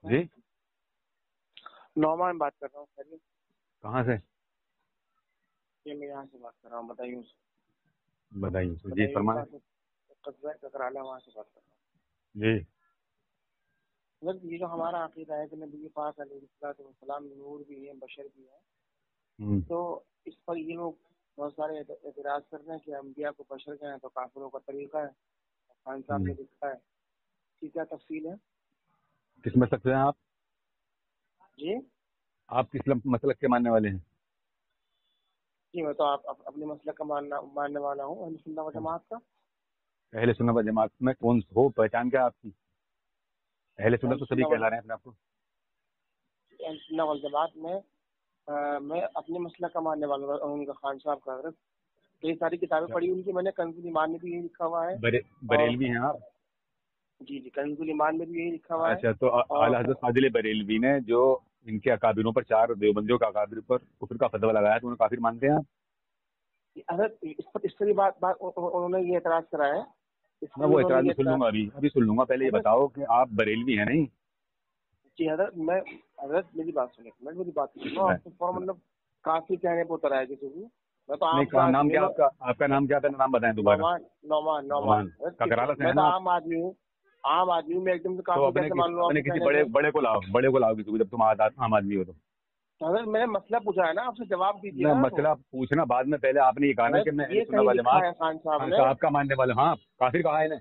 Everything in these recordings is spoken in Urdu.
جی نعمان بات کر رہا ہوں. خیریت؟ کہاں سے؟ یہ میں یہاں سے بات کر رہا ہوں. بتائیے. جی فرمائیں. قصبہ ککرالہ وہاں سے بات کر رہا ہوں. جی یہ جو ہمارا عقیدہ ہے کہ نبی پاک علیہ السلام نور بھی ہیں بشر بھی ہیں، تو اس پر یہ لوگ بہت سارے اعتراض کر رہے ہیں کہ انبیاء کو بشر کہیں تو کافروں کا طریقہ ہے. خان صاحب نے لکھا ہے. ٹھیک ہے، تفصیل ہے. کس مسلک سے ہیں آپ؟ جی آپ کس مسلک کے ماننے والے ہیں؟ جی میں تو آپ اپنے مسلک کا ماننے والا ہوں، اہل سنت و جماعت کا. اہل سنت و جماعت میں کون ہو؟ پہچان کیا آپ کی؟ اہل سنت تو سبھی کہلا رہے ہیں اپنے آپ کو. اہل سنت و جماعت میں اپنے مسلک کا ماننے والا ہوں. ان کا خان صاحب کا حضرت کئی ساری کتابیں پڑھی ان کی میں نے. کنز الایمان میں بھی یہی لکھا ہوا ہے. بریلوی ہیں آپ؟ جی کنز الایمان میں بھی یہی لکھا ہوا ہے. اچھا، تو اعلیٰ حضرت فاضل بریلوی نے جو ان کے اکابروں پر 4 دیوبندیوں کا اکابر پر کفر کا فتویٰ لگایا تو انہیں کافر مانتے ہیں آپ؟ حضرت اس پر بات انہوں نے یہ اعتراض کرا ہے. میں وہ اعتراض میں سن لوں گا، ابھی سن لوں گا. پہلے یہ بتاؤ کہ آپ بریلوی ہیں نہیں؟ جی حضرت میری بات سنیں. میری بات مطلب کافی کہنے پہ اتر آیا کسی کو. میں تو نام کیا آپ کا نام کیا تھا؟ نام بتائیں دوبارہ. نعمان ککرالہ سے. میں تو عام آدمی ہوں. میں ایک دم سے کافی کیسے مان لوں؟ کسی بڑے کو لاؤ کسی کو، جب تم عام آدمی ہو تو. حضرت میں نے مسئلہ پوچھا ہے نا، آپ سے جواب دیجیے. مسئلہ پوچھنا بعد میں، پہلے آپ نے یہ کہا نا کہ میں خان صاحب آپ کا ماننے والا. ہاں کافر کہا ہے انہیں.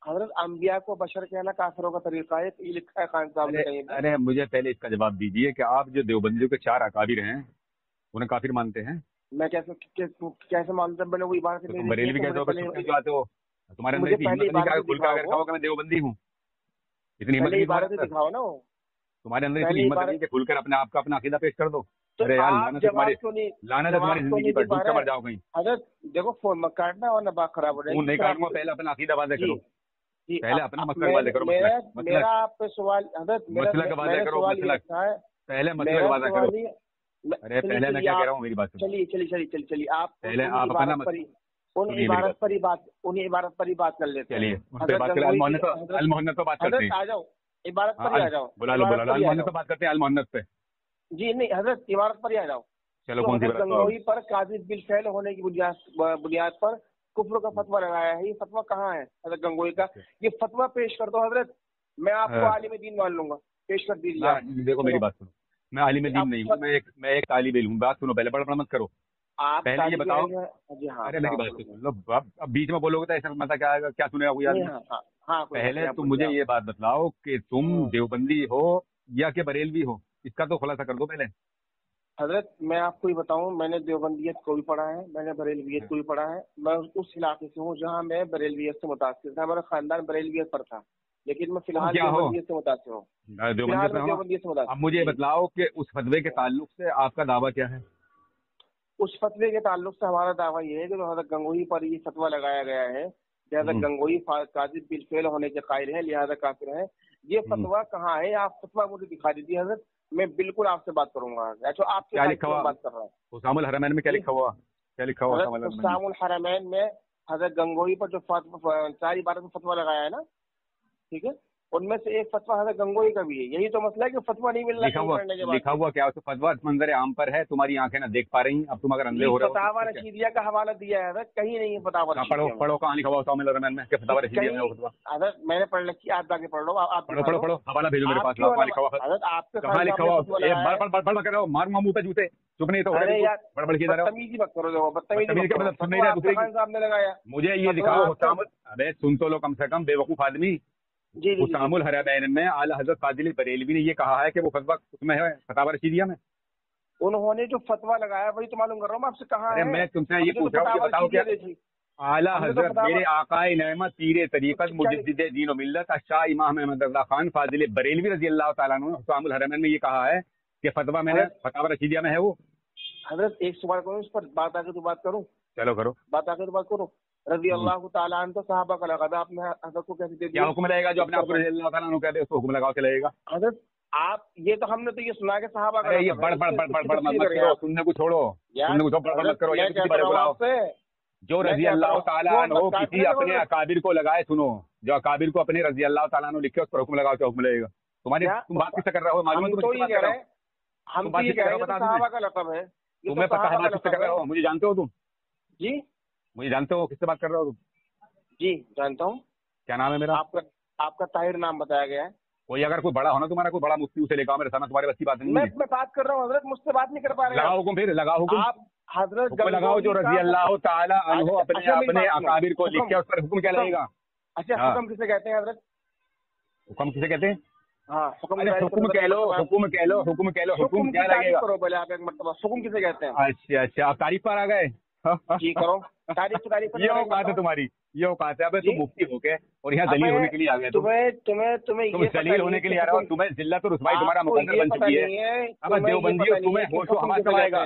حضرت انبیاء کو بشر کہنا کافروں کا طریقہ ہے، یہ لکھا ہے خان صاحب نے کہیں. ارے مجھے پہلے اس کا جواب دیجیے کہ آپ جو دیوبندیوں کے 4 اکابر ہیں انہیں کافر مانتے ہیں؟ میں کیسے مانتا ہوں؟ میں نے وہی بات بریلوی کیسے آتے ہو؟ تمہارے اندر اتنی ہمت نہیں کہ کھل کر دکھاؤ کہ میں دیوبندی ہوں. اتنی ہمت نہیں دکھاؤ نا. تمہارے اندر اتنی ہمت نہیں کہ کھل کر اپنے آپ کا اپنا عقیدہ پیش کر دو. ارے یار لعنت تمہاری زندگی پر، ڈوب کر مر جاؤ کہیں. حضرت دیکھو فون مت کاٹنا ورنہ بات خراب ہو جائے گی. نہیں کاٹوں گا، پہلے اپنا عقیدہ واضح کرو. پہلے اپنا مسئلہ واضح کرو. میرا آپ پہ سوال حضرت مسئلہ کا واضح کرو. پہلے مسئلہ کا واضح کرو. ارے پہلے میں کیا کہہ رہا ہوں میری بات سنو. چلیے آپ پہلے آپ اپنا انہیں عبارت پر ہی بات کر لیتے ہیں. چلیے المحنت پہ بات کرتے ہیں. آ جاؤ عبارت پر ہی آ جاؤ. بلا لو المحنت پہ بات کرتے ہیں. المحنت پہ جی نہیں حضرت عبارت پر ہی آ جاؤ. چلو کون سی بات؟ گنگوہی پر قاذف بالفعل ہونے کی بنیاد پر کفر کا فتویٰ لگایا ہے. یہ فتویٰ کہاں ہے حضرت گنگوہی کا؟ یہ فتویٰ پیش کر دو حضرت. میں آپ کو عالم دین مان لوں گا. پیش کر دیجیے. دیکھو میری بات سنو. میں عالم دین نہیں ہوں، میں ایک طالب علم ہوں. بات سنو پہلے، بڑا مت کرو. پہلے یہ بتاؤ. ارے میری بات سنو. اب بیچ میں بولو گے تو ایسا مت کیا سنے گا کوئی آدمی. پہلے تم مجھے یہ بات بتلاؤ کہ تم دیوبندی ہو یا کہ بریلوی ہو، اس کا تو خلاصہ کر دو پہلے. حضرت میں آپ کو یہ بتاؤں، میں نے دیوبندیت کو بھی پڑھا ہے، میں نے بریلویت کو بھی پڑھا ہے. میں اس علاقے سے ہوں جہاں میں بریلویت سے متاثر تھا. میرا خاندان بریلویت پر تھا، لیکن میں فی الحال دیوبندیت سے متاثر ہوں. اب مجھے یہ بتلاؤ کہ اس فتوے کے تعلق سے آپ کا دعویٰ کیا ہے؟ اس فتوے کے تعلق سے ہمارا دعویٰ یہ ہے کہ حضرت گنگوہی پر یہ فتویٰ لگایا گیا ہے. لہٰذا گنگوہی قاذف بالفعل ہونے کے قائل ہیں، لہٰذا کافر ہیں. یہ فتویٰ کہاں ہے؟ آپ فتویٰ مجھے دکھا دیجیے حضرت. میں بالکل آپ سے بات کروں گا. اچھا آپ کیا لکھا ہوا بات کر رہا ہوں؟ حسام الحرمین میں کیا لکھا ہوا؟ حسام الحرمین میں حضرت گنگوہی پر جو 4 عبارت میں فتویٰ لگایا ہے نا، ٹھیک ہے، ان میں سے ایک فتویٰ حضرت گنگوہی کا بھی ہے. یہی تو مسئلہ ہے کہ فتویٰ نہیں مل رہا. لکھا ہوا کیا؟ فتویٰ منظر عام پر ہے، تمہاری آنکھیں نہ دیکھ پا رہی ہیں. اب تم اگر اندھے ہو رہے ہو. فتاوی رشیدیہ کا حوالہ دیا ہے حضرت، کہیں نہیں ہے فتاوی رشیدیہ. پڑھو کہاں لکھا ہوا حسام الحرمین میں کہ فتاوی رشیدیہ میں فتویٰ؟ حضرت میں نے پڑھ رکھی، آپ جا کے پڑھ لو. آپ پڑھو حوالہ بھیجو میرے پاس. حضرت آپ کے کہاں لکھا ہوا؟ بڑھ کر ماروں گا منہ پہ جوتے. چپ نہیں تو بڑبڑ کی بدتمیزی مت کرو. مجھے یہ دکھاؤ. ابے سن تو لو کم سے کم، بے وقوف آدمی. حسام الحرمین میں اعلیٰ حضرت فاضل بریلوی نے یہ کہا ہے کہ وہ فتویٰ اس میں ہے فتاوی رشیدیہ میں. انہوں نے جو فتویٰ لگایا وہی تو معلوم کر رہا ہوں میں آپ سے. کہاں ہے؟ میں تم سے یہ پوچھ رہا ہوں، یہ بتاؤ کہ اعلیٰ حضرت میرے آقائے نعمت پیر طریقت مجدد دین و ملت شاہ امام احمد رضا خان فاضل بریلوی رضی اللہ تعالیٰ عنہ حسام الحرمین میں یہ کہا ہے کہ فتویٰ میں نے فتاوی رشیدیہ میں ہے. وہ حضرت ایک سوال کروں اس پر، بات آ کے تو بات کروں. چلو کرو بات آ کے تو بات کرو. رضی اللہ تعالیٰ عنہ تو صحابہ کا لگا تھا، آپ نے حضرت کو کیسے دے دیا؟ کیا حکم لگے گا جو اپنے آپ کو رضی اللہ تعالیٰ عنہ کہتے ہیں اس کو حکم لگاؤ کے لگے گا؟ حضرت آپ یہ تو ہم نے تو یہ سنا کہ صحابہ کا یہ بڑھ مت کرو. سننے کو چھوڑو، سننے کو بڑھ مت کرو. جو رضی اللہ تعالیٰ عنہ کسی اپنے اکابر کو لگائے، سنو، جو اکابر کو اپنے رضی اللہ تعالیٰ عنہ لکھے اس پر حکم لگاؤ، کیا حکم لگے گا؟ تم بات کس سے کر رہے ہو؟ معلوم ہے تم کس سے کر رہے ہو؟ ہم تو یہ کہہ رہے ہیں صحابہ کا لقب ہے. تمہیں پتہ ہے بات کس سے کر رہے ہو؟ مجھے جانتے ہو تم؟ جی مجھے جانتے ہو کس سے بات کر رہے ہو تم؟ جی جانتا ہوں. کیا نام ہے میرا؟ آپ کا طاہر نام بتایا گیا ہے. کوئی اگر کوئی بڑا ہونا تمہارا، کوئی بڑا مفتی اسے لے کے آؤ میرے سامنے، تمہاری بس کی بات نہیں ہے. میں بات کر رہا ہوں حضرت، مجھ سے بات نہیں کر پا رہے. لگاؤ حکم، پھر لگاؤ حکم. آپ حضرت لگاؤ جو رضی اللہ تعالیٰ عنہ اپنے اکابر کو لکھ کے اس پر حکم کیا لگے گا؟ اچھا حکم کسے کہتے ہیں حضرت؟ حکم کسے کہتے ہیں؟ ہاں حکم کہہ لو، حکم کہہ لو، حکم کہہ لو، حکم کیا لگے گا؟ کرو پہلے آپ ایک مرتبہ حکم کسے کہتے ہیں. اچھا اچھا، آپ تعریف پر آ گئے. جی کرو تعریف. یہ اوقات ہے تمہاری، یہ اوقات ہے. اب تم مفتی ہو کے اور یہاں دلیل ہونے کے لیے آ گئے. تم دلیل ہونے کے لیے آ رہے ہو. تمہیں ذلت اور رسوائی تمہارا مقدر بن چکی ہے. اب دیوبندی تمہیں ہوش و حواس آئے گا.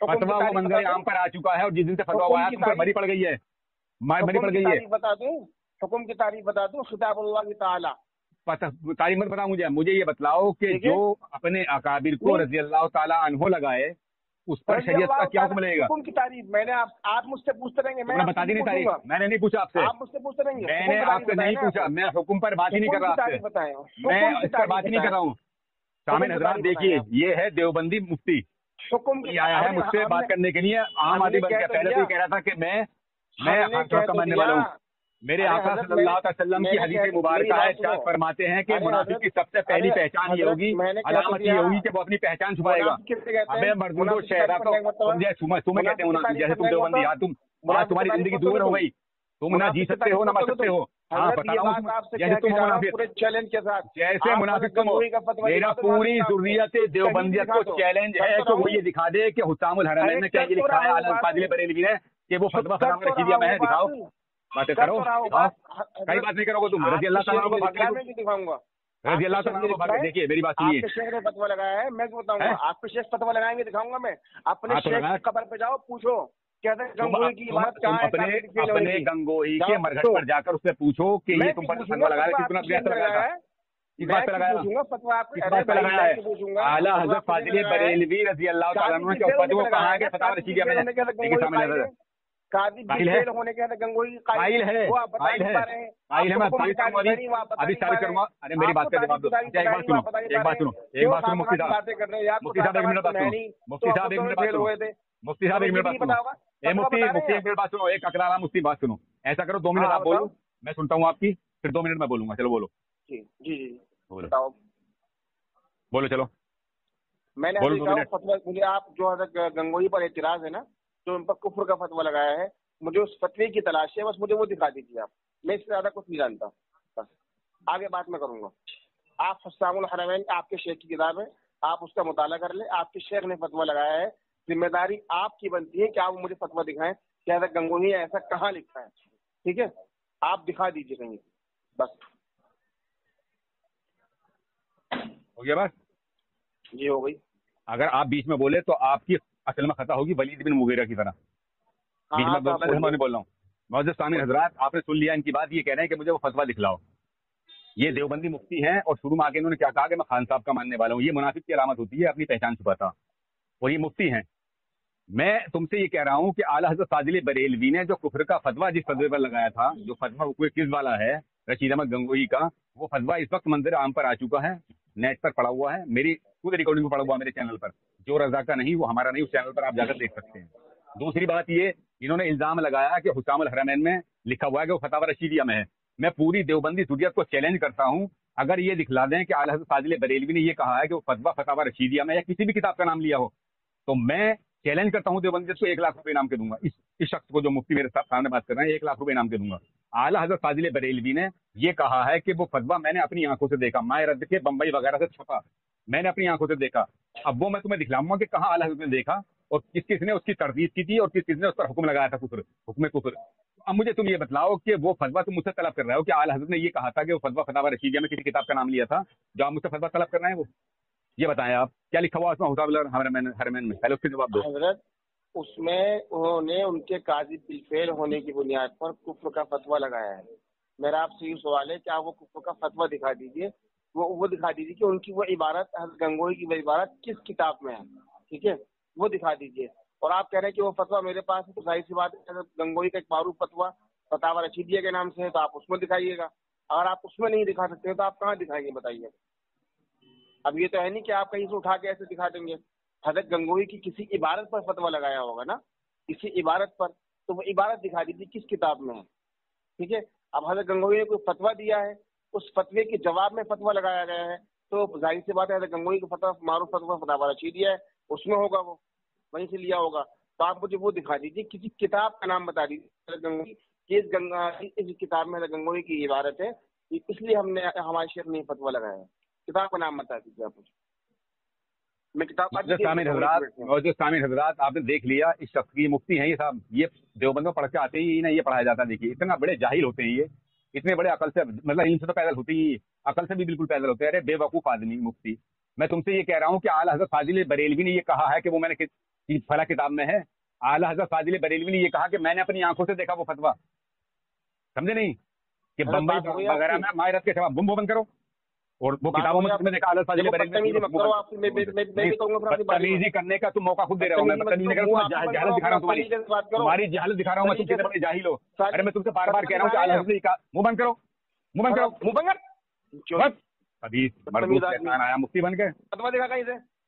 فتوا وہ منظر عام پر آ چکا ہے، اور جس دن سے فتوا ہوا ہے تم پر مری پڑ گئی ہے، مری پڑ گئی ہے. بتا دوں حکم کی تعریف بتا دوں. خطاب اللہ تعالی تعریف مت بتاؤ مجھے یہ بتلاؤ کہ جو اپنے اکابر کو رضی اللہ تعالیٰ عنہ لگائے اس پر شریعت کا کیا حکم لگے گا؟ حکم کی تعریف میں نے آپ مجھ سے پوچھتے رہیں گے. میں بتا دی نہیں تعریف، میں نے نہیں پوچھا آپ سے. آپ مجھ سے پوچھتے رہیں گے. میں نے آپ سے نہیں پوچھا، میں حکم پر بات ہی نہیں کر رہا آپ سے. میں اس پر بات ہی نہیں کر رہا ہوں. سامعین حضرات دیکھیے، یہ ہے دیوبندی مفتی، یہ آیا ہے مجھ سے بات کرنے کے لیے. عام آدمی بن کے پہلے تو یہ کہہ رہا تھا کہ میں کا ماننے والا ہوں. میرے آقا صلی اللہ علیہ وسلم کی حدیث مبارکہ ہے، ارشاد فرماتے ہیں کہ منافق کی سب سے پہلی پہچان یہ ہوگی، علامت یہ ہوگی کہ وہ اپنی پہچان چھپائے گا. ابے مردود و شہرا تو تمہیں کہتے ہیں منافق. جیسے تم دیوبندی، آج تمہاری زندگی دور ہو گئی، تم نہ جی سکتے ہو نہ مر سکتے ہو. ہاں بتا رہا ہوں، جیسے تم منافق، جیسے منافق تم ہو. میرا پوری ضروریت دیوبندیت کو چیلنج ہے کہ وہ یہ دکھا دے کہ حسام الحرمین نے کیا یہ لکھا ہے اعلی الفاظل بریلوی نے کہ وہ فتویٰ خطاب رشیدیہ میں ہے. دکھاؤ، باتیں کرو. کئی بات نہیں کرو گے تم. رضی اللہ تعالیٰ کو دکھاؤں گا. رضی اللہ تعالیٰ کو دیکھیے میری بات سنیے. شیخ نے فتویٰ لگایا ہے، میں بتاؤں گا. آپ کے شیخ فتویٰ لگائیں گے، دکھاؤں گا. میں اپنے شیخ کی قبر پہ جاؤ، پوچھو کہتے ہیں گنگوئی کی عبادت کہاں ہے. اپنے گنگوئی کے مرگٹ پر جا کر اس سے پوچھو کہ یہ تم پر فتویٰ لگایا ہے، کتنا پیسہ لگایا ہے، اس بات پہ لگایا ہے. اعلیٰ حضرت فاضل بریلوی رضی اللہ تعالیٰ عنہ کے فتویٰ کہاں ہے؟ فتاوی رشیدیہ میں ہے. قائل ہے، قائل ہے، قائل ہے، قائل ہے. میں ابھی ثابت کروں گا. ارے میری بات کا جواب دو. ایک بات سنو، ایک بات سنو، ایک بات سنو. مفتی صاحب، مفتی صاحب ایک منٹ بات سنو. مفتی صاحب ایک منٹ بات سنو. مفتی صاحب ایک منٹ بات سنو. مفتی ایک منٹ بات سنو. ایک اکرارہ مفتی بات سنو. ایسا کرو 2 منٹ آپ بولو، میں سنتا ہوں آپ کی، پھر 2 منٹ میں بولوں گا. چلو بولو. جی جی بولو چلو. میں نے مجھے آپ جو گنگوئی پر اعتراض ہے نا، جو ان پر کفر کا فتویٰ لگایا ہے، مجھے اس فتوے کی تلاش ہے. بس مجھے وہ دکھا دیجیے آپ. میں اس سے زیادہ کچھ نہیں جانتا. بس آگے بات میں کروں گا. آپ حسام الحرمین آپ کے شیخ کی کتاب ہے، آپ اس کا مطالعہ کر لیں. آپ کے شیخ نے فتویٰ لگایا ہے، ذمہ داری آپ کی بنتی ہے کہ آپ مجھے فتویٰ دکھائیں کہ ایسا گنگوئی ایسا کہاں لکھا ہے. ٹھیک ہے، آپ دکھا دیجیے کہیں. بس ہو گیا بس. جی ہو گئی. اگر آپ بیچ میں بولے تو آپ کی اصل میں خطا ہوگی ولید بن مغیرہ کی طرح. بیچ میں بول رہا ہوں. معزز سامعین حضرات، آپ نے سن لیا ان کی بات. یہ کہہ رہے ہیں کہ مجھے وہ فتویٰ دکھلاؤ. یہ دیوبندی مفتی ہیں اور شروع میں آ کے انہوں نے کیا کہا کہ میں خان صاحب کا ماننے والا ہوں. یہ منافق کی علامت ہوتی ہے، اپنی پہچان چھپاتا. اور یہ مفتی ہیں. میں تم سے یہ کہہ رہا ہوں کہ اعلیٰ حضرت فاضل بریلوی نے جو کفر کا فتویٰ جس فتوے پر لگایا تھا، جو فتویٰ کوئی کس والا ہے رشید احمد گنگوئی کا، وہ فتویٰ اس وقت منظر عام پر آ چکا ہے، نیٹ پر پڑا ہوا ہے. میری خود ریکارڈنگ میں پڑا ہوا میرے چینل پر. جو رضا کا نہیں وہ ہمارا نہیں، اس چینل پر آپ جا کر دیکھ سکتے ہیں. دوسری بات یہ، انہوں نے الزام لگایا کہ حسام الحرمین میں لکھا ہوا ہے کہ وہ فتاوی رشیدیہ میں ہے. میں پوری دیوبندی ضروریت کو چیلنج کرتا ہوں، اگر یہ دکھلا دیں کہ اعلیٰ حضرت فاضل بریلوی نے یہ کہا ہے کہ وہ فتاوی رشیدیہ میں یا کسی بھی کتاب کا نام لیا ہو، تو میں چیلنج کرتا ہوں دیوبندیت کو 1 لاکھ روپے انعام کے دوں گا. اس شخص کو جو مفتی میرے سامنے بات کر رہے ہیں 1 لاکھ روپے انعام کے دوں گا. اعلیٰ حضرت فاضل بریلوی نے یہ کہا ہے کہ وہ فتویٰ میں نے اپنی آنکھوں سے دیکھا، مائع رد کے بمبئی وغیرہ سے چھپا، میں نے اپنی آنکھوں سے دیکھا. اب وہ میں تمہیں دکھلاؤں گا کہ کہاں اعلیٰ حضرت نے دیکھا اور کس نے اس کی تردید کی تھی اور کس نے اس پر حکم لگایا تھا، حکم کفر. اب مجھے تم یہ بتلاؤ کہ وہ فتویٰ تم مجھ سے طلب کر رہے ہو کہ اعلیٰ حضرت نے یہ کہا تھا کہ وہ فتویٰ فتاوی رشیدیہ میں کسی کتاب کا نام لیا تھا، جو آپ مجھ سے فتویٰ طلب کر رہے ہیں وہ یہ بتائیں آپ کیا لکھا ہوا اس میں حسام الحرمین میں. پہلے اس کے جواب دو. حضرت اس میں انہوں نے ان کے قاضی بالفعل ہونے کی بنیاد پر کفر کا فتویٰ لگایا ہے. میرا آپ سے یہ سوال ہے کہ آپ وہ کفر کا فتویٰ دکھا دیجیے، وہ دکھا دیجیے کہ ان کی وہ عبارت حضرت گنگوئی کی وہ عبارت کس کتاب میں ہے. ٹھیک ہے، وہ دکھا دیجیے. اور آپ کہہ رہے ہیں کہ وہ فتویٰ میرے پاس ہے، تو ظاہر سی بات ہے گنگوئی کا ایک معروف فتویٰ فتاوی رشیدیہ کے نام سے ہے، تو آپ اس میں دکھائیے گا. اگر آپ اس میں نہیں دکھا سکتے تو آپ کہاں دکھائیں گے بتائیے؟ اب یہ تو ہے نہیں کہ آپ کہیں سے اٹھا کے ایسے دکھا دیں گے. حضرت گنگوئی کی کسی عبارت پر فتویٰ لگایا ہوگا نا، کسی عبارت پر، تو وہ عبارت دکھا دیجیے کس کتاب میں ہے. ٹھیک ہے. اب حضرت گنگوئی نے کوئی فتویٰ دیا ہے، اس فتوے کے جواب میں فتویٰ لگایا گیا ہے، تو ظاہر سی بات ہے حضرت گنگوئی کا فتویٰ معروف فتویٰ فتاوی رشیدیہ ہے، اس میں ہوگا، وہ وہیں سے لیا ہوگا. تو آپ مجھے وہ دکھا دیجیے، کسی کتاب کا نام بتا دیجیے حضرت گنگوئی کی اس کتاب میں حضرت گنگوئی کی عبارت ہے، اس لیے ہم نے ہمارے شیخ نے فتویٰ لگایا ہے. کتاب کا نام بتا دیجیے آپ مجھے. میں کتاب سامعین حضرات آپ نے دیکھ لیا، اس شخص کی مفتی ہیں یہ صاحب، یہ دیوبند میں پڑھ کے آتے ہی نہیں، یہ پڑھایا جاتا ہے. دیکھیے اتنا بڑے جاہل ہوتے ہیں یہ، اتنے بڑے عقل سے، مطلب علم سے تو پیدل ہوتے ہی، عقل سے بھی بالکل پیدل ہوتے ہیں. ارے بے وقوف آدمی مفتی، میں تم سے یہ کہہ رہا ہوں کہ اعلیٰ حضرت فاضل بریلوی نے یہ کہا ہے کہ وہ میں نے فلاں کتاب میں ہے. اعلیٰ حضرت فاضل بریلوی نے یہ کہا کہ میں نے اپنی آنکھوں سے دیکھا وہ فتویٰ. سمجھے نہیں کہ بمبئی وغیرہ میں ماہرت کے خلاف بم بند کرو، اور وہ کتابوں میں نے دیکھا بدتمیزی کرنے کا تم موقع خود دے رہا ہوں. میں بدتمیزی کر رہا ہوں، جہالت دکھا رہا ہوں، تمہاری جہالت دکھا رہا ہوں. میں تم کتنے بڑے جاہل ہو. ارے میں تم سے بار بار کہہ رہا ہوں کہ اعلیٰ حضرت کا منہ بند کرو، منہ بند کرو، منہ بند کر. حدیث مرغوب شیطان آیا مفتی بن کے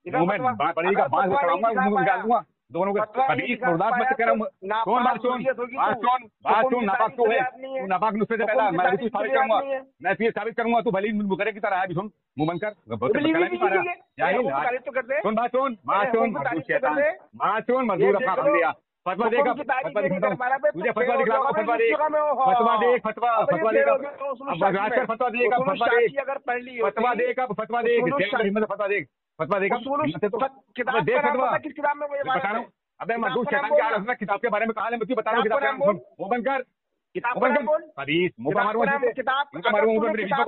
منہ میں پڑے گا، بانس کراؤں گا، منہ نکال دوں گا دونوں کے. حدیث مرداد میں کہہ رہا ہوں. کون بات سن ناپاک تو ہے، ناپاک نسخے سے پیدا. میں بھی ثابت کروں گا، میں پھر ثابت کروں گا. تو بھلی مکرے کی طرح ہے. سن منہ بند کر، سن بات سن مرغوب شیطان، بات سن مزدور اپنا کھل دیا. فتوا دے گا، فتوا دکھاتا ہوں تجھے، فتوا دکھاؤں گا. فتوا دیکھ، فتوا دیکھ، فتوا دے گا، اب کر فتوا دے گا، فتوا دیکھ، فتوا دے گا، فتوا دیکھ، ہمت فتوا دیکھ، فتوا دے گا. دیکھ فتوا بتا رہا ہوں. ابے مزدور شیطان کے عالم میں کتاب کے بارے میں کہا ہے، میں تجھے بتا رہا ہوں کتاب کا نام. وہ بند کر حدیث منہ کا ماروں، کتاب کا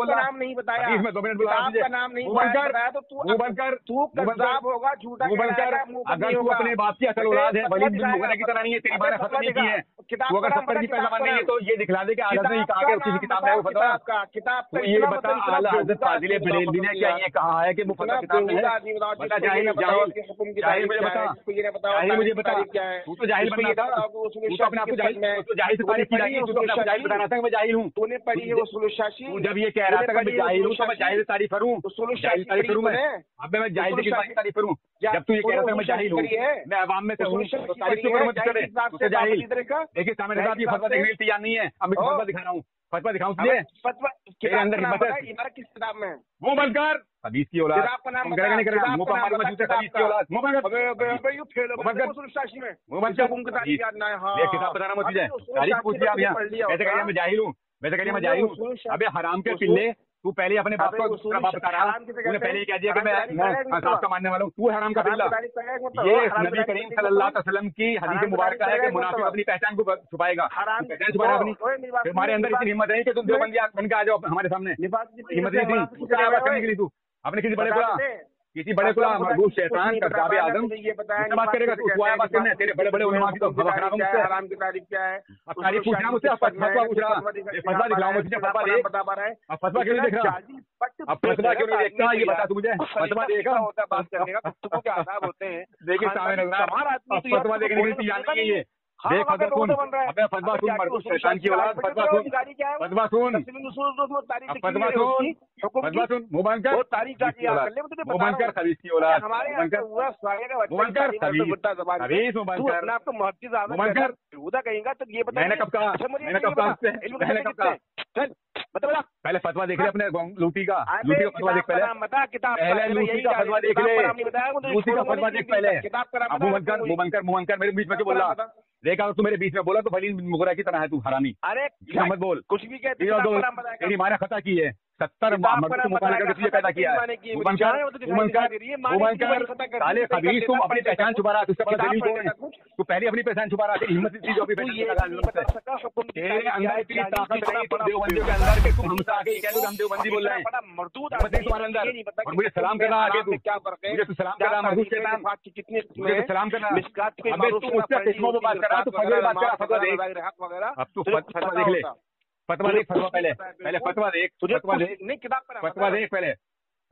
نام نہیں بتایا، حدیث میں 2 منٹ بتا دیجیے. منہ بند کر، منہ بند کر، منہ بند کر. اگر تو اپنے باپ کی اصل اولاد ہے، ولید بن مغیرہ کی طرح نہیں ہے، تیری بارہ فتویٰ نہیں کی ہے. تو اگر 70 کی پیداوار نہیں ہے تو یہ دکھلا دے کہ اعلیٰ نے کہا کہ کسی کتاب میں وہ فتویٰ. تو یہ بتا اعلیٰ حضرت فاضل بریلوی نے کیا یہ کہا ہے کہ مفتی کتاب میں ہے؟ بتا جاہل، جاہل مجھے بتا، جاہل مجھے بتا. تو تو جاہل بننا تھا، تو تو اپنے آپ کو جاہل سے تعریف کی جائے گی. تو اپنے آپ کو جاہل بتانا تھا کہ میں جاہل ہوں. تو نے پڑھی ہے اصول الشاشی. تو جب یہ کہہ رہا تھا کہ میں جاہل ہوں تو میں جاہل سے تعریف کروں، جاہل تعریف کروں میں. اب میں جاہل سے کس تعریف کروں؟ جب تو یہ کہہ رہا تھا میں جاہل ہوں، میں عوام میں سے ہوں، تو تعریف کیوں کروں میں تجھے جاہل؟ دیکھیے سامنے صاحب یہ فتویٰ دیکھنے کے لیے تیار نہیں ہے. اب میں فتویٰ دکھا رہا ہوں، فتویٰ دکھاؤں تجھے. تیرے اندر ہمت ہے؟ کس کتاب میں؟ وہ بند کر. حدیث کی اولاد نہیں کرے گا، منہ پر مارو میں جوتے. حدیث کی اولاد منہ بند کر، منہ بند کر. یہ کتاب بتانا مجھ سے تاریخ پوچھیے آپ یہاں. کیسے کہہ میں جاہل ہوں، میں تو کہہ میں جاہل ہوں. ابے حرام کے پلے، تو پہلے اپنے باپ کو دوسرا باپ بتا رہا، تو نے پہلے یہ کہہ دیا کہ میں صاحب کا ماننے والا ہوں. تو حرام کا پلہ. یہ نبی کریم صلی اللہ علیہ وسلم کی حدیث مبارکہ ہے کہ منافق اپنی پہچان کو چھپائے گا. پہچان چھپائے اپنی. ہمارے اندر اتنی ہمت ہے کہ تم دیوبندی بن کے آ جاؤ ہمارے سامنے. ہمت نہیں تھی کرنے کے لیے. تو اپنے کسی بڑے کو مرغوب شیطان کا کتاب اعظم بات کرے گا. تو آیا بات کرنا تیرے بڑے بڑے علماء کی تو خراب ہے. حرام کی تعریف کیا ہے؟ اب تعریف پوچھ رہا ہوں مجھ سے، اب فتویٰ پوچھ رہا. فتویٰ دکھلاؤں مجھے، فتویٰ دیکھ. اب فتویٰ کیوں نہیں دیکھ رہا؟ اب فتویٰ کیوں نہیں دیکھتا یہ بتا تو مجھے. فتویٰ دیکھا بات کرنے کا گفتگو کے آداب ہوتے ہیں. دیکھیے سامنے فتویٰ دیکھنے کے لیے تیار نہیں ہے یہ. دیکھ فتویٰ سن، ابے فتویٰ سن مرغوب شیطان کی اولاد. فتویٰ سن، فتویٰ سن، فتویٰ سن، فتویٰ سن. منہ بند کر، منہ بند کر. حدیث کی اولاد منہ بند کر، منہ بند کر. حدیث منہ بند کر، منہ بند کر. میں نے کب کہا، میں نے کب کہا، میں نے کب کہا؟ پہلے فتویٰ دیکھ لے اپنے لوٹی کا، لوٹی کا فتویٰ دیکھ پہلے. پہلے لوٹی کا فتویٰ دیکھ لے، لوٹی کا فتویٰ دیکھ پہلے. اب منہ بند کر، منہ بند کر، منہ بند کر. میرے بیچ میں کیوں بول رہا؟ دیکھا تو میرے بیچ میں بولا تو ولید بن مغیرہ کی طرح ہے تو حرامی. ارے مت بول کچھ بھی کہتے تیری ماں نے خطا کی ہے. 70 مبارک کر کے تجھے پیدا کیا ہے. سالے خبیث، تم اپنی پہچان چھپا رہا. تجھ سے بڑا دلیل کون ہے؟ تو پہلے اپنی پہچان چھپا رہا. تیری ہمت تھی جو اپنی پہچان تیرے اندر اتنی طاقت نہیں تو دیوبندیوں کے اندر کہ تم ہم سے آگے کہہ دو ہم دیوبندی بول رہے ہیں. ہمت نہیں تمہارے اندر. اور مجھے سلام کرنا آگے تو مجھے تو سلام کرنا مرغوب شیطان، مجھے تو سلام کرنا. ابے تو مجھ سے قسموں پہ بات کر رہا، تو فتویٰ بات کر رہا. فتویٰ دیکھ، اب تو فتویٰ دیکھ لے. فتویٰ دیکھ، فتویٰ پہلے فتویٰ دیکھ، فتویٰ دیکھ، فتویٰ دیکھ پہلے.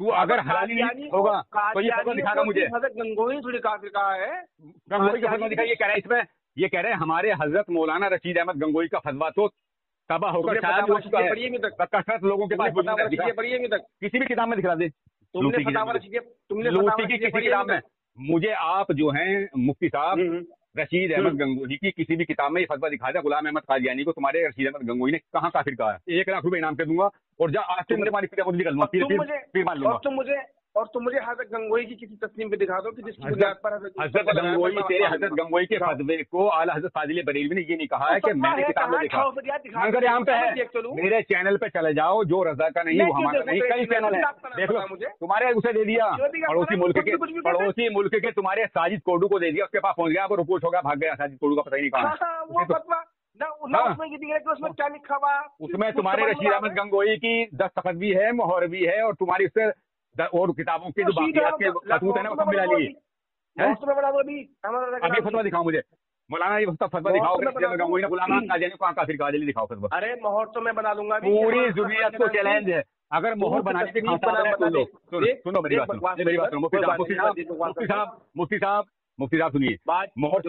تو اگر حلالی نہیں ہوگا تو یہ فتویٰ دکھا گا مجھے. حضرت گنگوئی تھوڑی کافر کہا ہے. گنگوئی کا فتویٰ دکھا. یہ کہہ رہے ہیں اس میں، یہ کہہ رہے ہیں ہمارے حضرت مولانا رشید احمد گنگوئی کا فتویٰ تو تباہ ہو کر کثرت لوگوں کے پاس کسی بھی کتاب میں دکھا دے. لوٹی کی کسی کتاب میں مجھے آپ جو ہیں مفتی صاحب رشید احمد گنگوئی کی کسی بھی کتاب میں یہ فتویٰ دکھا دیا غلام احمد قادیانی کو تمہارے رشید احمد گنگوئی نے کہاں کافر کہا ہے. 1 لاکھ روپے انعام کر دوں گا اور جا آج تم پھر مان لوں گا. اور تم مجھے حضرت گنگوئی کی کسی تسلیم پہ دکھا دو کہ جس کی بنیاد پر حضرت گنگوئی تیرے حضرت گنگوئی کے فتوے کو اعلیٰ حضرت فاضل بریلوی نے یہ نہیں کہا ہے کہ میں نے کتاب میں دیکھا. منظر عام پہ ہے، میرے چینل پہ چلے جاؤ، جو رضا کا نہیں وہ ہمارا نہیں. کئی چینل ہے دیکھ لو. تمہارے اسے دے دیا پڑوسی ملک کے تمہارے ساجد کوڈو کو دے دیا، اس کے پاس پہنچ گیا، وہ رپورٹ ہو گیا، بھاگ گیا. ساجد کوڈو کا پتہ ہی نہیں کہا. اس میں تمہارے رشید احمد گنگوئی کی دستخط بھی ہے، مہر بھی ہے، اور تمہاری اس سے اور کتابوں کے جو باقیات کے خطوط ہیں نا وہ سب ملا لیے. ابھی فتویٰ دکھاؤ مجھے مولانا، یہ فتویٰ دکھاؤ گنگوئی نے غلام احمد قادیانی کو کہاں کافر کہا. جلدی دکھاؤ فتویٰ. ارے مہر تو میں بنا لوں گا. پوری ضروریت کو چیلنج ہے. اگر مہر بنانے کی سنو میری بات سنو. مفتی صاحب سنیے. سنو مہر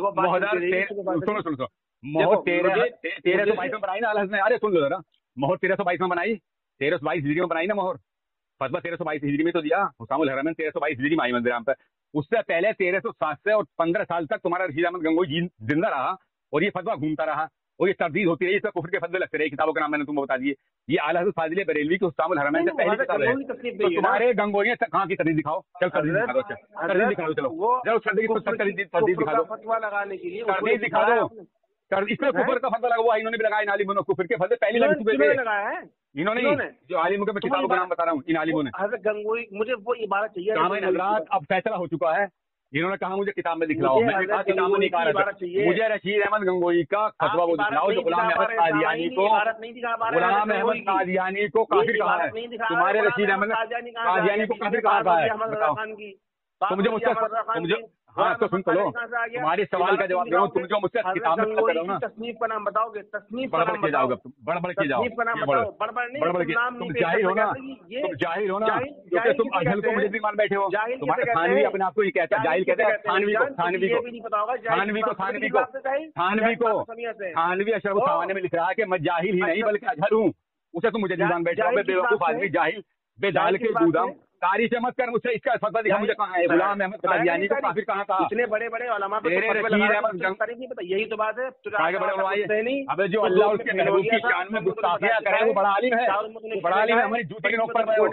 1322 میں بنائی نا الحض نے. ارے سن لو ذرا. مہر 1322 میں بنائی، 1322 ہجری میں بنائی نا مہر. فتویٰ 1322 ہجری میں تو دیا. حسام الحرمین 1322 ہجری میں آئی منظر عام پر. اس سے پہلے 1307 سے اور 15 سال تک تمہارا رشید احمد گنگوئی زندہ رہا اور یہ فتویٰ گھومتا رہا اور یہ تردید ہوتی رہی. اس میں کفر کے فتوے لگتے رہے. کتابوں کا نام میں نے تم کو بتا دیے. یہ اعلیٰ حضرت فاضل بریلوی کی حسام الحرمین سے پہلی کتاب ہے. تو تمہارے گنگوئی نے کہاں کی تردید دکھاؤ. چل تردید دکھا دو. تردید دکھا دو. چلو تردید دکھا دو. فتویٰ لگانے کے لیے تردید دکھا دو. اس میں کفر کا فتویٰ لگا ہوا انہوں نے بھی لگایا. ان عالموں نے کفر کے فتوے پہلی لگایا ہے. انہوں نے جو عالموں کے میں کتابوں کا نام بتا رہا ہوں ان عالموں نے. حضرت گنگوئی مجھے وہ عبارت چاہیے. حضرات اب فیصلہ ہو چکا ہے. انہوں نے کہا مجھے کتاب میں دکھلاؤ. میں نے کہا کتاب میں نہیں کہا. مجھے رشید احمد گنگوئی کا فتویٰ وہ دکھلاؤ جو غلام احمد قادیانی کو کافر کہا ہے. تمہارے رشید احمد قادیانی کو کافر کہا ہے. تو مجھے ہاں تو سن لو تمہارے سوال کا جواب دو. تم جو مجھ سے کتاب میں کر رہے ہو نا تصنیف کا نام بتاؤ گے. تصنیف بڑھ کے جاؤ گے. بڑھ کے جاؤ. تم جاہل ہو نا. تم جاہل ہو نا کیونکہ تم اجہل کو مجھے بھی مان بیٹھے ہو. تمہارا تھانوی اپنے آپ کو یہ کہتا ہے. جاہل کہتے ہیں تھانوی اشرف الثوانی میں لکھ رہا ہے کہ میں جاہل ہی نہیں بلکہ اجہل ہوں. اسے تم مجھے نہیں مان بیٹھے ہو. بے وقوف آدمی جاہل بے دال کے گودام. تاریخ مت کر مجھ سے اس کا فتویٰ دکھا مجھے کہاں ہے. غلام احمد قادیانی کو کافر کہاں تھا. اتنے بڑے بڑے علماء یہی تو بات ہے. ابے جو اللہ اس کے محبوب کی شان میں گستاخیاں کرے وہ بڑا عالم ہے. بڑا عالم ہے. ہماری جوتی کی نوک پر ہے وہ.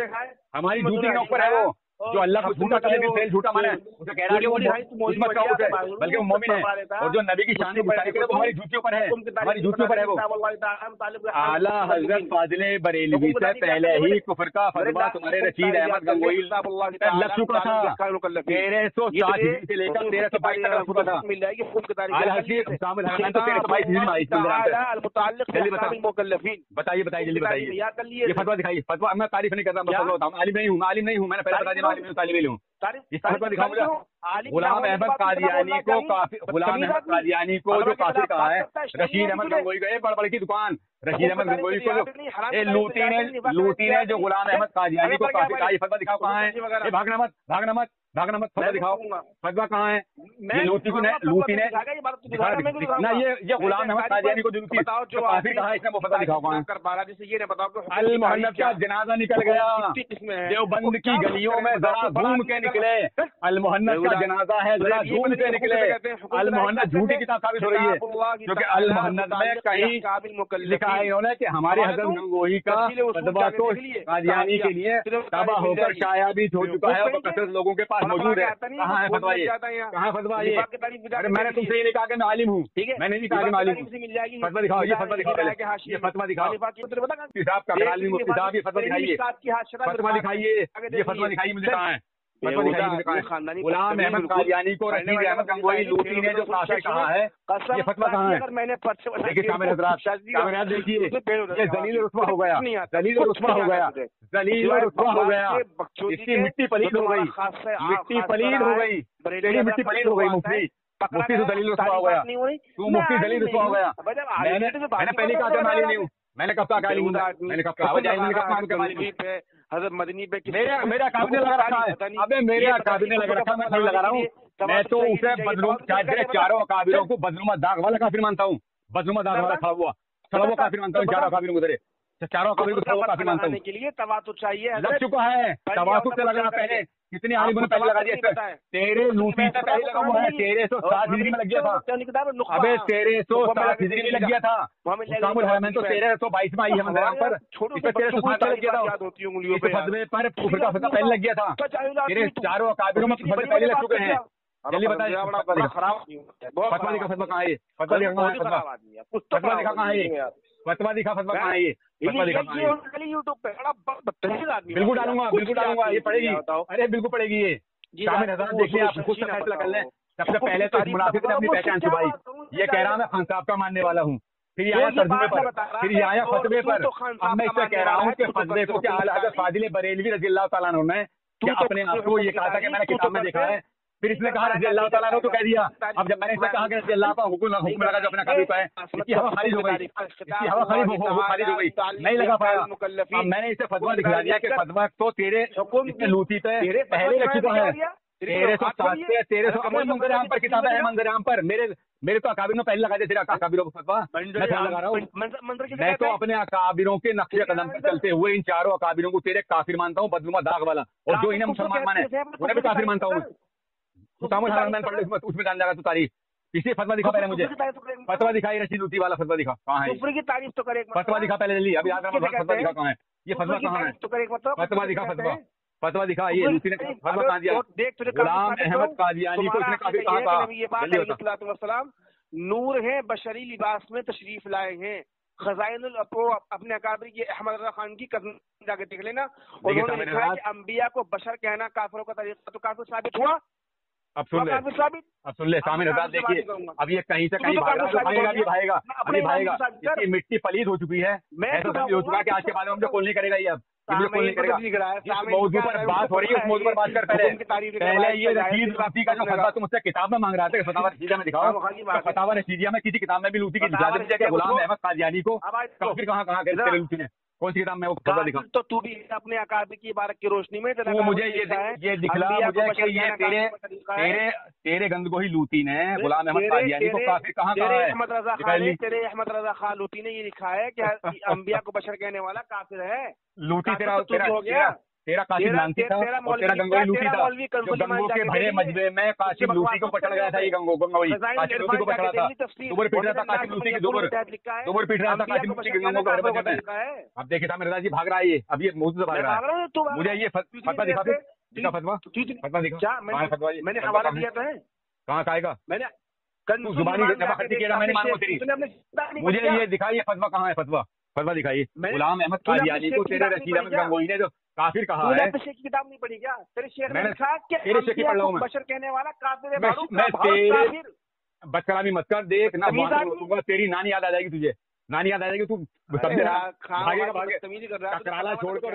ہماری جوتی کی نوک پر ہے وہ. جو اللہ کو جھوٹا کرے بھی فیل جھوٹا مانے. اسے کہہ رہا ہے کہ وہ عصمت کا اسے بلکہ وہ مومن ہے. اور جو نبی کی شان میں گستاخی کرے وہ ہماری جوتیوں پر ہے. ہماری جوتیوں پر ہے وہ. اعلیٰ حضرت فاضل بریلوی سے پہلے ہی کفر کا فتویٰ تمہارے رشید احمد گنگوئی لگ چکا تھا. 1307 سے لے کر 1322 تک لگ چکا تھا. اعلیٰ حضرت حسام الحرمین تو 1322 میں آئی. بتائیے جلدی بتائیے. یہ فتویٰ دکھائیے. فتویٰ میں تعریف نہیں کر رہا. میں فتویٰ بتاؤں. عالم نہیں ہوں. میں نے پہلے بتا دیا عالم طالب علم ہوں. اس فتویٰ دکھاؤ مجھے. غلام احمد قادیانی کو غلام احمد قادیانی کو جو کافر کہا ہے. رشید احمد گنگوئی گئے بڑبڑ کی دکان. رشید احمد گنگوئی کو لوٹی نے جو غلام احمد قادیانی کو کافر کہا. یہ فتویٰ دکھاؤ کہاں ہے. یہ بھاگنا مت فتویٰ دکھاؤ. فتویٰ کہاں ہے. یہ لوٹی نے نہ یہ غلام احمد قادیانی کو جو کافر کہا ہے اس نے وہ فتویٰ دکھاؤ کہاں ہے. المحنت کا جنازہ نکل گیا دیوبند کی گلیوں میں. ذرا گھوم کے نکلے. المحنت کا جنازہ ہے. ذرا گھوم کے نکلے. المحنت جھوٹی کتاب ثابت ہو رہی ہے کیونکہ المحنت میں کہیں لکھا ہے انہوں نے کہ ہمارے حضرت گنگوئی کا فتویٰ تو قادیانی کے لیے تباہ ہو کر شائع بھی ہو چکا ہے اور کثرت لوگوں کے پاس موجود ہے. کہاں ہے فتویٰ یہ. کہاں فتویٰ یہ. ارے میں نے تم سے یہ نہیں کہا کہ میں عالم ہوں. میں نے نہیں کہا کہ میں عالم ہوں. فتویٰ دکھاؤ. یہ فتویٰ دکھاؤ. یہ فتویٰ دکھاؤ. مفتی صاحب کا مفتی صاحب یہ فتویٰ دکھائیے. فتویٰ دکھائیے. یہ فتویٰ دکھائیے مجھے کہاں ہے. غلام احمد قادیانی کو رشید احمد گنگوئی لوٹی نے جو کافر کہا ہے یہ فتویٰ کہاں ہے. دیکھیے کامر حضرات دیکھیے یہ ذلیل رسوا ہو گیا. ذلیل رسوا ہو گیا. ذلیل رسوا ہو گیا. اس کی مٹی پلید ہو گئی. مٹی پلید ہو گئی. تیری مٹی پلید ہو گئی. مفتی سے دلیل رسوا ہو گیا. تو مفتی دلیل رسوا ہو گیا. میں نے پہلے کہا کہ میں عالم نہیں ہوں. میں نے کب کہا کہ عالم ہوں. میں نے کب کہا حضرت مدنی پہ میرا اکابر نے لگا رکھا ہے. ابے میرے اکابر نے لگا رکھا, میں لگا رہا ہوں. میں تو اسے چاروں اکابروں کو بدنما داغ والا کافر مانتا ہوں. بدنما داغ والا کھا ہوا سڑا ہوا کافر مانتا ہوں. چاروں اکابروں کو چاروں اکابر کو کافر مانتا ہوں. کے لیے تواتر چاہیے. لگ چکا ہے تواتر سے لگنا. پہلے کتنے عالموں نے پہلے لگا دیا. تیرے لوٹی سے پہلے لگا ہوا ہے. 1307 ہجری میں لگ گیا تھا. ابے 1307 ہجری میں لگ گیا تھا. کام الحرمین تو 1322 میں آئی ہے منظرام پر. اس پہ 1307 میں لگ گیا تھا. اس فتوے پر کفر کا فتویٰ پہلے لگ گیا تھا. تیرے چاروں اکابروں میں فتوے پہلے لگ چکے ہیں. جلدی بتائیے فتویٰ دکھا. فتویٰ کہاں ہے؟ فتویٰ دکھا کہاں ہے؟ فتویٰ دکھا کہاں ہے؟ فتویٰ دکھا. فتویٰ کہاں ہے؟ بالکل ڈالوں گا, بالکل ڈالوں گا. یہ پڑے گی. ارے بالکل پڑے گی. یہ شامل حضرات دیکھیے, آپ خود سے فیصلہ کر لیں. سب سے پہلے تو اس منافق نے اپنی پہچان چھپائی. یہ کہہ رہا میں خان صاحب کا ماننے والا ہوں. پھر یہ آیا ترجمے پر, پھر یہ آیا فتوے پر. اب میں اس سے کہہ رہا ہوں کہ فتوے کو کہ اعلیٰ حضرت فاضل بریلوی رضی اللہ تعالیٰ عنہ نے اپنے آپ کو یہ کہا تھا کہ میں نے کتاب میں دیکھا ہے. پھر اس نے کہا رضی اللہ تعالیٰ نے تو کہہ دیا. اب جب میں نے اس سے کہا کہ رضی اللہ کا حکم لگا جو اپنا قابل پائے, اس کی ہوا خارج ہو گئی. اس کی ہوا خارج ہو گئی, نہیں لگا پایا. اب میں نے اسے فتویٰ دکھلا دیا کہ فتویٰ تو تیرے لوٹی پہ پہلے رکھ چکا ہے. 1307 سے 1300 منظر عام پر کتابیں ہیں. منظر عام پر میرے تو اکابر نے پہلے لگا دیا. تیرے اکابروں کو فتویٰ میں لگا رہا ہوں. میں تو اپنے اکابروں کے نقش قدم پر چلتے ہوئے ان چاروں اکابروں کو تیرے کافر مانتا ہوں, بدنما داغ والا. اور جو انہیں مسلمان مانے انہیں بھی کافر مانتا ہوں. اس میں جان جائے گا تو تاریخ. اسی فتویٰ دکھا پہلے مجھے. فتویٰ دکھائی رشید لوٹی والا فتویٰ دکھا کہاں ہے؟ تعریف تو کرے. فتویٰ دکھا پہلے جلدی. ابھی یاد رہا فتویٰ دکھا کہاں ہے. یہ فتویٰ کہاں ہے؟ فتویٰ دکھا. فتویٰ دکھا. یہ لوٹی نے فتویٰ کہاں دیا؟ غلام احمد قادیانی کو اس نے کافر کہا تھا. نور ہے بشری لباس میں تشریف لائے ہیں. خزائن اپنے اکابر کی احمد رضا خان کی قدم جا کے دیکھ لینا. انہوں نے لکھا ہے کہ انبیاء کو بشر کہنا کافروں کا طریقہ تو کافر ثابت ہوا. اب سن لے سامنے حضرات دیکھیے. اب یہ کہیں سے کہیں بھاگ رہا. ابھی بھاگے گا. اس کی مٹی پلید ہو چکی ہے. ایسا ہو چکا کہ آج کے بعد ہم جو کول نہیں کرے گا. یہ اب کول نہیں کرے گا. جس موضوع پر بات ہو رہی ہے اس موضوع پر بات کر. پہلے یہ رشید لوٹی کا جو فتویٰ تم مجھ سے کتاب میں مانگ رہا تھا, فتاوی رشیدیہ میں دکھاؤ. فتاوی رشیدیہ میں کسی کتاب میں بھی لوٹی کی اجازت دی کہ غلام احمد قادیانی کو کافر کہاں کہاں لوٹی نے کون سی کتاب میں وہ فتویٰ دکھا. تو تو بھی اپنے اکابر کی عبارت کی روشنی میں مجھے یہ دکھلا مجھے کہ یہ تیرے گندگوہی لوٹی نے غلام احمد قادیانی کو کافر کہاں کہا ہے. تیرے احمد رضا خان لوٹی نے یہ لکھا ہے کہ انبیاء کو بشر کہنے والا کافر ہے. لوٹی تیرا قاسم لانتی تھا اور تیرا گنگوئی لوٹی تھا. جو گنگو کے بڑے مجمع میں قاسم لوٹی کو پکڑ گیا تھا. یہ گنگوئی قاسم لوٹی کو پکڑا تھا. دوبر پیٹ رہا تھا قاسم لوٹی کی. دوبر پیٹ رہا تھا قاسم لوٹی کے گنگو کو بچاتا ہے. اب دیکھے تھا مرزا جی بھاگ رہا ہے. یہ اب یہ موضوع سے بھاگ رہا ہے. مجھے یہ فتویٰ دکھا. دکھا فتویٰ دکھا. میں نے حوالہ دیا تھا. کہاں کہے گا. میں نے زبانی خرچی کیا. میں نے مانگا تیری. مجھے یہ دکھائیے فتویٰ کہاں ہے. فتویٰ دکھائیے. غلام احمد قادیانی کو تیرے رشید احمد گنگوئی نے جو کافر کہا ہے. کتاب نہیں پڑھی کیا تیرے شعر میں تیرے شعر کی پڑھ رہا ہوں. بشر کہنے والا کافر. میں تیرے بدکلامی مت کر. دیکھ نہ تیری نانی یاد آ جائے گی. تجھے نانی یاد آ جائے گی. تو بھاگے گا. ٹکرالا چھوڑ کر